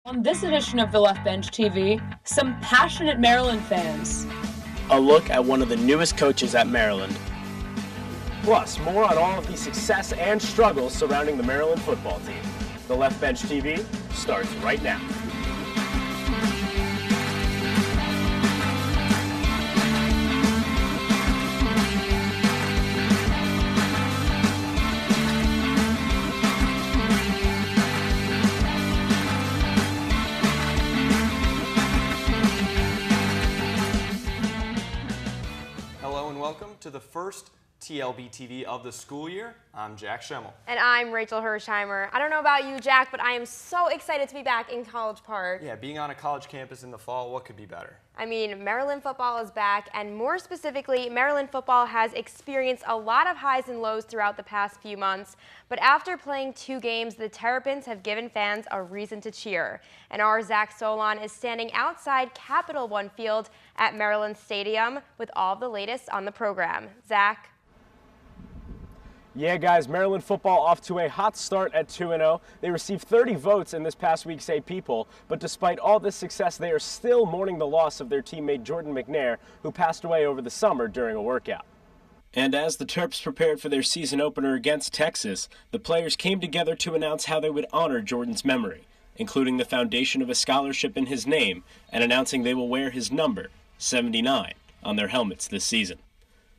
On this edition of the Left Bench TV, some passionate Maryland fans. A look at one of the newest coaches at Maryland. Plus, more on all of the success and struggles surrounding the Maryland football team. The Left Bench TV starts right now. Welcome to the first TLB TV of the school year. I'm Jack Schemmel. And I'm Rachel Hersheimer. I don't know about you, Jack, but I am so excited to be back in College Park. Yeah, being on a college campus in the fall, what could be better? I mean, Maryland football is back, and more specifically, Maryland football has experienced a lot of highs and lows throughout the past few months. But after playing 2 games, the Terrapins have given fans a reason to cheer. And our Zach Solon is standing outside Capital One Field at Maryland Stadium with all the latest on the program. Zach? Yeah, guys, Maryland football off to a hot start at 2-0. They received 30 votes in this past week's AP poll, but despite all this success, they are still mourning the loss of their teammate Jordan McNair, who passed away over the summer during a workout. And as the Terps prepared for their season opener against Texas, the players came together to announce how they would honor Jordan's memory, including the foundation of a scholarship in his name and announcing they will wear his number, 79, on their helmets this season.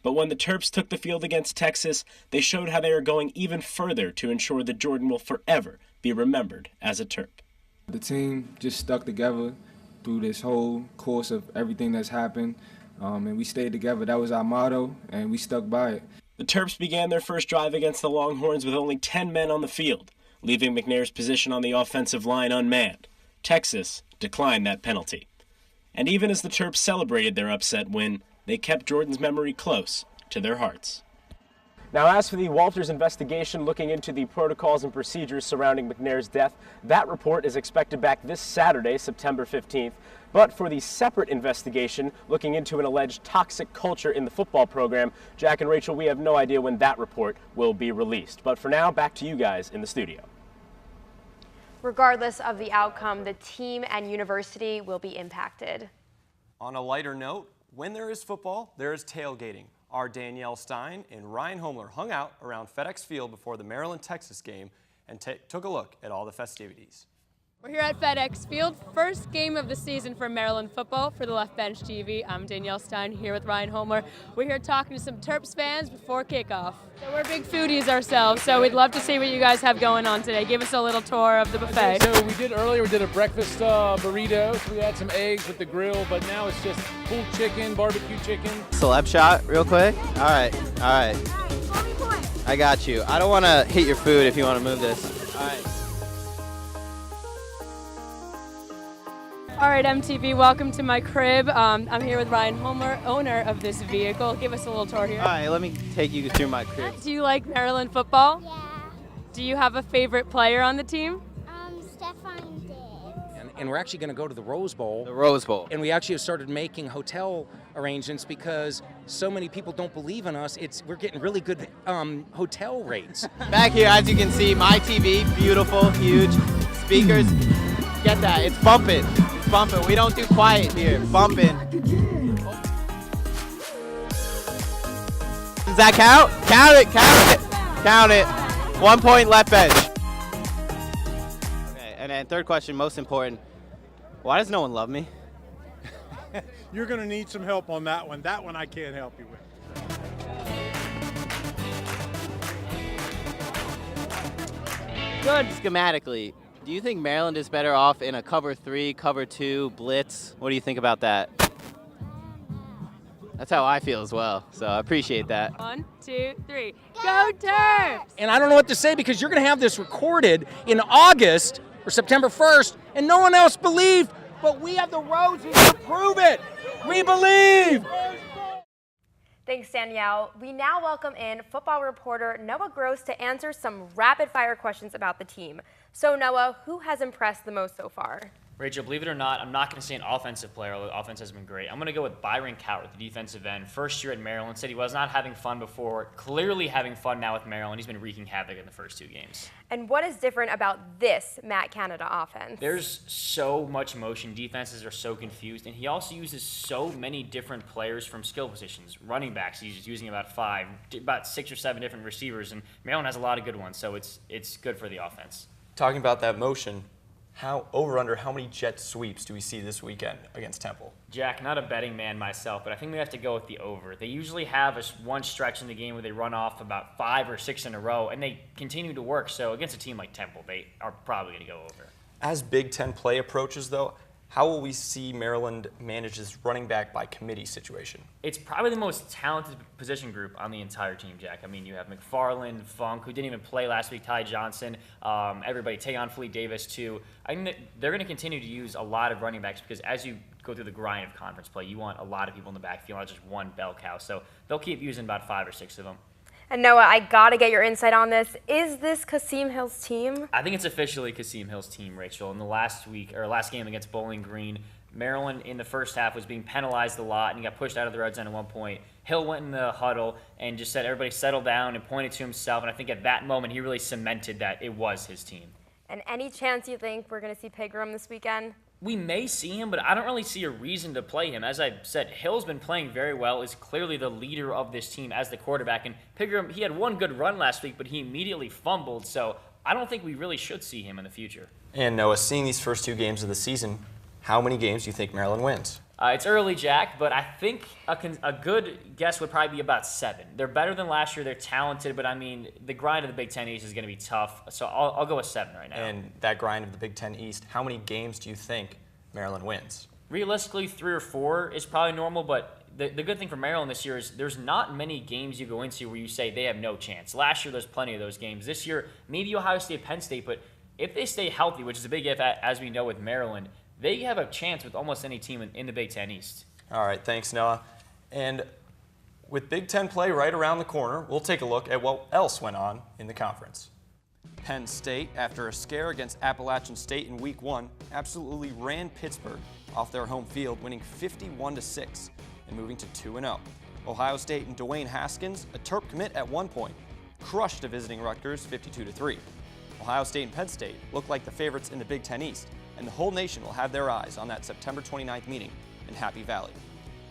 But when the Terps took the field against Texas, they showed how they are going even further to ensure that Jordan will forever be remembered as a Terp. The team just stuck together through this whole course of everything that's happened, and we stayed together. That was our motto, and we stuck by it. The Terps began their first drive against the Longhorns with only 10 men on the field, leaving McNair's position on the offensive line unmanned. Texas declined that penalty. And even as the Terps celebrated their upset win, they kept Jordan's memory close to their hearts. Now, as for the Walters investigation looking into the protocols and procedures surrounding McNair's death, that report is expected back this Saturday, September 15th. But for the separate investigation looking into an alleged toxic culture in the football program, Jack and Rachel, we have no idea when that report will be released. But for now, back to you guys in the studio. Regardless of the outcome, the team and university will be impacted. On a lighter note, when there is football, there is tailgating. Our Danielle Stein and Ryan Homeler hung out around FedEx Field before the Maryland-Texas game and took a look at all the festivities. We're here at FedEx Field, first game of the season for Maryland football for the Left Bench TV. I'm Danielle Stein here with Ryan Homeler. We're here talking to some Terps fans before kickoff. So we're big foodies ourselves, so we'd love to see what you guys have going on today. Give us a little tour of the buffet. So we did a breakfast burrito. So we had some eggs with the grill, but now it's just pulled chicken, barbecue chicken. Celeb shot real quick. All right. I got you. I don't want to hit your food if you want to move this. All right. All right, MTV, welcome to my crib. I'm here with Ryan Homeler, owner of this vehicle. Give us a little tour here. All right, let me take you through my crib. Do you like Maryland football? Yeah. Do you have a favorite player on the team? Stefan did. And we're actually going to go to the Rose Bowl. The Rose Bowl. And we actually have started making hotel arrangements because so many people don't believe in us. We're getting really good hotel rates. Back here, as you can see, my TV, beautiful, huge speakers. Get that, it's bumping. It's bumping. We don't do quiet here. Bumping. Does that count? Count it, count it, count it. 1 point left bench. Okay, and then third question, most important. Why does no one love me? You're going to need some help on that one. That one I can't help you with. Good. Schematically, do you think Maryland is better off in a cover 3, cover 2, blitz? What do you think about that? That's how I feel as well, so I appreciate that. 1, 2, 3. Go Terps! And I don't know what to say because you're going to have this recorded in August or September 1st, and no one else believed, but we have the Roses to prove it. We believe. Thanks, Danielle. We now welcome in football reporter Noah Gross to answer some rapid-fire questions about the team. So, Noah, who has impressed the most so far? Rachel, believe it or not, I'm not going to say an offensive player, although the offense has been great. I'm going to go with Byron Cowart, the defensive end. First year at Maryland, said he was not having fun before. Clearly having fun now with Maryland. He's been wreaking havoc in the first 2 games. And what is different about this Matt Canada offense? There's so much motion. Defenses are so confused. And he also uses so many different players from skill positions. Running backs, he's using about 6 or 7 different receivers. And Maryland has a lot of good ones, so it's good for the offense. Talking about that motion, how many jet sweeps do we see this weekend against Temple? Jack, not a betting man myself, but I think we have to go with the over. They usually have one stretch in the game where they run off about 5 or 6 in a row, and they continue to work. So against a team like Temple, they are probably going to go over. As Big Ten play approaches, though, how will we see Maryland manage this running back by committee situation? It's probably the most talented position group on the entire team, Jack. I mean, you have McFarland, Funk, who didn't even play last week, Ty Johnson, everybody, Taivon, Fleet Davis, too. I think they're going to continue to use a lot of running backs because as you go through the grind of conference play, you want a lot of people in the backfield, not just one bell cow. So they'll keep using about 5 or 6 of them. And Noah, I got to get your insight on this. Is this Kasim Hill's team? I think it's officially Kasim Hill's team, Rachel. In the last game against Bowling Green, Maryland in the first half was being penalized a lot and he got pushed out of the red zone at one point. Hill went in the huddle and just said everybody settle down and pointed to himself. And I think at that moment he really cemented that it was his team. And any chance you think we're going to see Pigram this weekend? We may see him, but I don't really see a reason to play him. As I said, Hill's been playing very well, is clearly the leader of this team as the quarterback. And Pigram, he had one good run last week, but he immediately fumbled. So I don't think we really should see him in the future. And Noah, seeing these first 2 games of the season, how many games do you think Maryland wins? It's early, Jack, but I think a good guess would probably be about 7. They're better than last year. They're talented, but I mean, the grind of the Big Ten East is going to be tough. So I'll go with 7 right now. And that grind of the Big Ten East, how many games do you think Maryland wins? Realistically, 3 or 4 is probably normal, but the good thing for Maryland this year is there's not many games you go into where you say they have no chance. Last year, there's plenty of those games. This year, maybe Ohio State, Penn State, but if they stay healthy, which is a big if, as we know with Maryland, they have a chance with almost any team in the Big Ten East. All right, thanks, Noah. And with Big Ten play right around the corner, we'll take a look at what else went on in the conference. Penn State, after a scare against Appalachian State in Week 1, absolutely ran Pittsburgh off their home field, winning 51-6 and moving to 2-0. Ohio State and Dwayne Haskins, a TERP commit at one point, crushed a visiting Rutgers 52-3. Ohio State and Penn State look like the favorites in the Big Ten East, and the whole nation will have their eyes on that September 29th meeting in Happy Valley.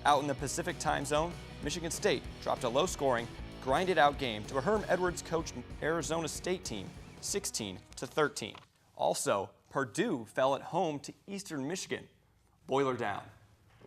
Out in the Pacific time zone, Michigan State dropped a low-scoring, grinded-out game to a Herm Edwards-coached Arizona State team, 16-13. Also, Purdue fell at home to Eastern Michigan. Boiler down.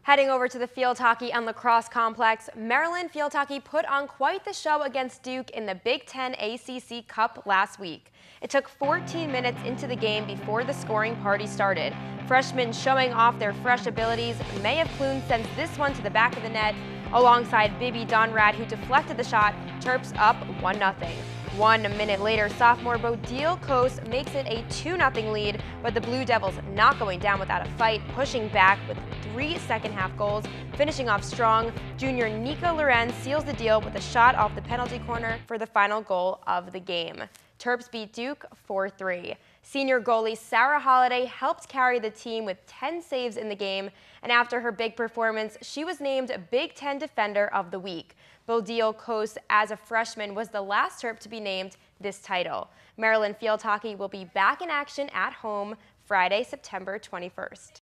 Heading over to the field hockey and lacrosse complex, Maryland field hockey put on quite the show against Duke in the Big Ten ACC Cup last week. It took 14 minutes into the game before the scoring party started. Freshmen showing off their fresh abilities. Maya Kloon sends this one to the back of the net alongside Bibi Donrad, who deflected the shot. Terps up 1-0. 1 minute later, sophomore Bodil Kos makes it a 2-0 lead, but the Blue Devils not going down without a fight, pushing back with 3 second-half goals. Finishing off strong, junior Nico Lorenz seals the deal with a shot off the penalty corner for the final goal of the game. Terps beat Duke 4-3. Senior goalie Sarah Holliday helped carry the team with 10 saves in the game, and after her big performance, she was named Big Ten Defender of the Week. Bodil Kos, as a freshman, was the last Terp to be named this title. Maryland field hockey will be back in action at home Friday, September 21st.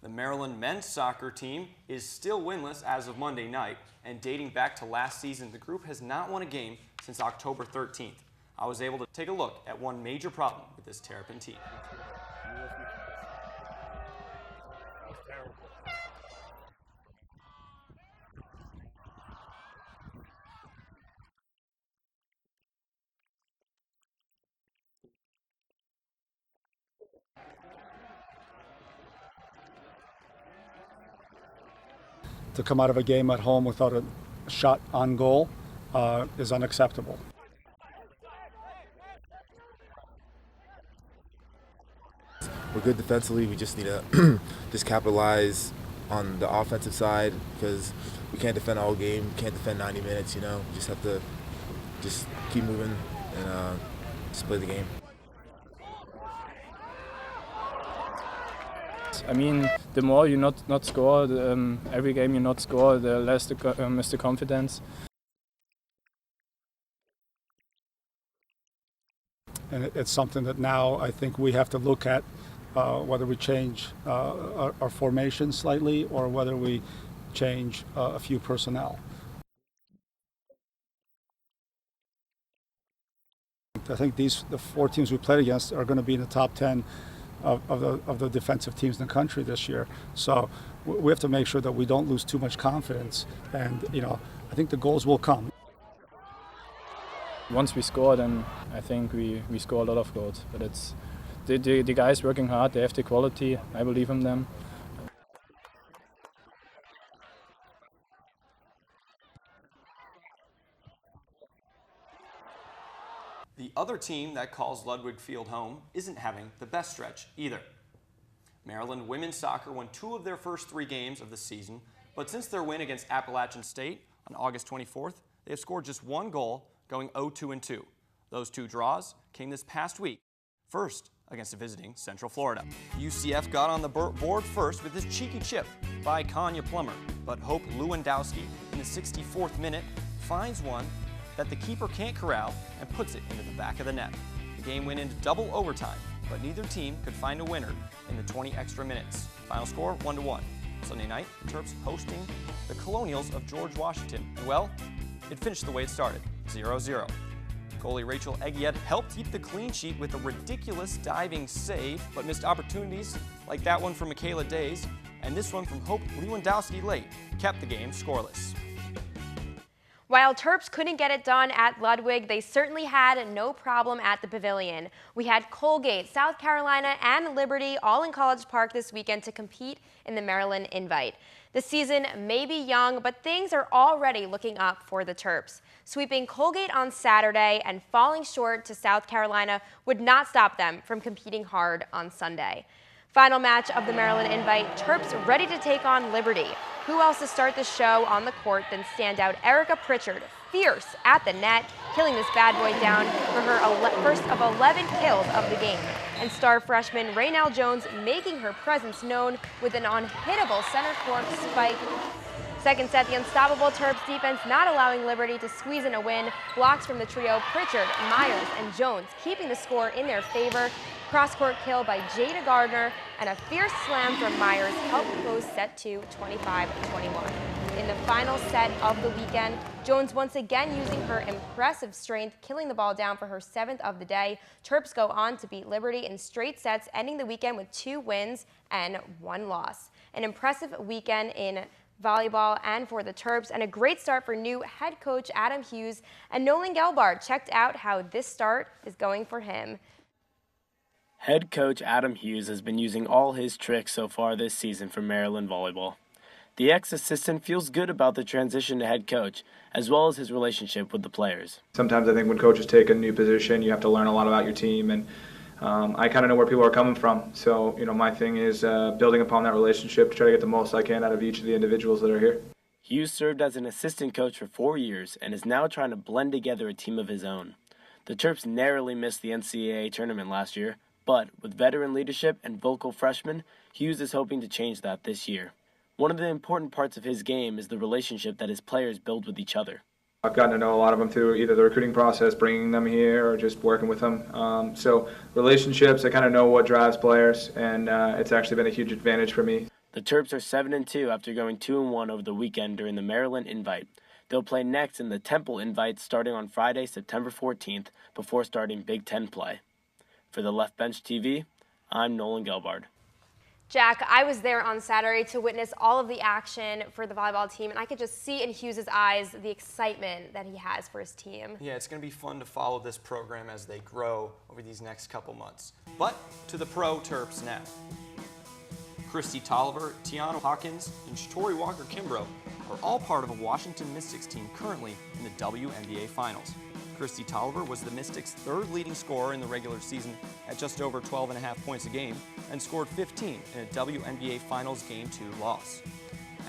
The Maryland men's soccer team is still winless as of Monday night, and dating back to last season, the group has not won a game since October 13th. I was able to take a look at one major problem with this Terrapin team. To come out of a game at home without a shot on goal is unacceptable. We're good defensively. We just need to just capitalize on the offensive side because we can't defend all game. We can't defend 90 minutes, you know. We just have to just keep moving and just play the game. but I mean, the more you not score, every game you not score, the less is the confidence. And it's something that now I think we have to look at, whether we change our formation slightly or whether we change a few personnel. I think the 4 teams we played against are going to be in the top 10 of the defensive teams in the country this year. So we have to make sure that we don't lose too much confidence. And, I think the goals will come. Once we score, then I think we score a lot of goals. But it's the guys working hard, they have the quality, I believe in them. The other team that calls Ludwig Field home isn't having the best stretch either. Maryland women's soccer won 2 of their first 3 games of the season, but since their win against Appalachian State on August 24th, they have scored just 1 goal, going 0-2-2. Those 2 draws came this past week. First, against a visiting Central Florida. UCF got on the board first with this cheeky chip by Kanya Plummer, but Hope Lewandowski in the 64th minute finds one that the keeper can't corral and puts it into the back of the net. The game went into double overtime, but neither team could find a winner in the 20 extra minutes. Final score, 1-1. Sunday night, Terps hosting the Colonials of George Washington. And well, it finished the way it started, 0-0. Goalie Rachel Egiet helped keep the clean sheet with a ridiculous diving save, but missed opportunities like that one from Michaela Days, and this one from Hope Lewandowski late kept the game scoreless. While Terps couldn't get it done at Ludwig, they certainly had no problem at the Pavilion. We had Colgate, South Carolina, and Liberty all in College Park this weekend to compete in the Maryland Invite. The season may be young, but things are already looking up for the Terps. Sweeping Colgate on Saturday and falling short to South Carolina would not stop them from competing hard on Sunday. Final match of the Maryland Invite, Terps ready to take on Liberty. Who else to start the show on the court than standout Erica Pritchard, fierce at the net, killing this bad boy down for her first of 11 kills of the game. And star freshman RAINELLE Jones making her presence known with an unhittable center court spike. Second set, the unstoppable Terps defense not allowing Liberty to squeeze in a win. Blocks from the trio Pritchard, Myers, and Jones keeping the score in their favor. Cross-court kill by Jada Gardner and a fierce slam from Myers helped close set 2, 25-21. In the final set of the weekend, Jones once again using her impressive strength, killing the ball down for her 7th of the day. Terps go on to beat Liberty in straight sets, ending the weekend with 2 wins and 1 loss. An impressive weekend in volleyball and for the Terps, and a great start for new head coach Adam Hughes, and Nolan Gelbard checked out how this start is going for him. Head coach Adam Hughes has been using all his tricks so far this season for Maryland volleyball. The ex-assistant feels good about the transition to head coach, as well as his relationship with the players. Sometimes I think when coaches take a new position, you have to learn a lot about your team, and I kind of know where people are coming from. So, my thing is building upon that relationship to try to get the most I can out of each of the individuals that are here. Hughes served as an assistant coach for 4 years and is now trying to blend together a team of his own. The Terps narrowly missed the NCAA tournament last year, but with veteran leadership and vocal freshmen, Hughes is hoping to change that this year. One of the important parts of his game is the relationship that his players build with each other. I've gotten to know a lot of them through either the recruiting process, bringing them here, or just working with them. So relationships, I kind of know what drives players, and it's actually been a huge advantage for me. The Terps are 7-2 after going 2-1 over the weekend during the Maryland Invite. They'll play next in the Temple Invite starting on Friday, September 14th, before starting Big Ten play. For the Left Bench TV, I'm Nolan Gelbard. Jack, I was there on Saturday to witness all of the action for the volleyball team, and I could just see in Hughes' eyes the excitement that he has for his team. Yeah, it's going to be fun to follow this program as they grow over these next couple months. But to the pro Terps now. Christy Tolliver, Tiana Hawkins, and Shatori Walker-Kimbrough are all part of a Washington Mystics team currently in the WNBA Finals. Christy Tolliver was the Mystics' 3rd leading scorer in the regular season at just over 12.5 points a game and scored 15 in a WNBA Finals Game 2 loss.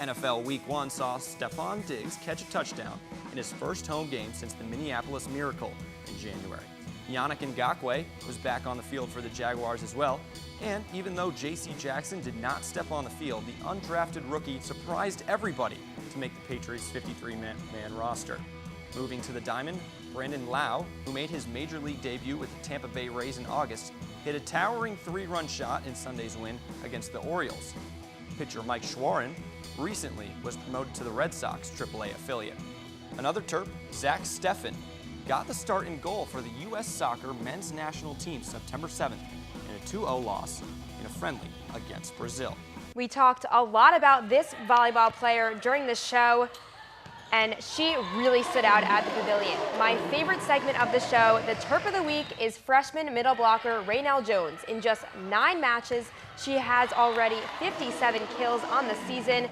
NFL Week 1 saw Stefon Diggs catch a touchdown in his first home game since the Minneapolis Miracle in January. Yannick Ngakoue was back on the field for the Jaguars as well. And even though J.C. Jackson did not step on the field, the undrafted rookie surprised everybody to make the Patriots' 53-man roster. Moving to the diamond, Brandon Lau, who made his Major League debut with the Tampa Bay Rays in August, hit a towering 3-run shot in Sunday's win against the Orioles. Pitcher Mike Schwarin recently was promoted to the Red Sox AAA affiliate. Another Terp, Zach Steffen, got the start in goal for the U.S. Soccer men's national team September 7th in a 2-0 loss in a friendly against Brazil. We talked a lot about this volleyball player during the show, and she really stood out at the pavilion. My favorite segment of the show, the Terp of the Week, is freshman middle blocker RAINELLE Jones. In just 9 matches, she has already 57 kills on the season.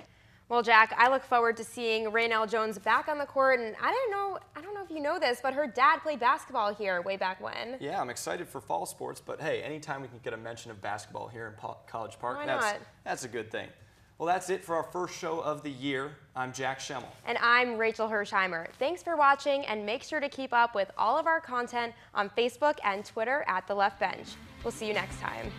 Well, Jack, I look forward to seeing RAINELLE Jones back on the court, and I don't know if you know this, but her dad played basketball here way back when. Yeah, I'm excited for fall sports, but hey, anytime we can get a mention of basketball here in College Park, Why not? That's a good thing. Well, that's it for our first show of the year. I'm Jack Schemmel. And I'm Rachel Hersheimer. Thanks for watching, and make sure to keep up with all of our content on Facebook and Twitter at The Left Bench. We'll see you next time.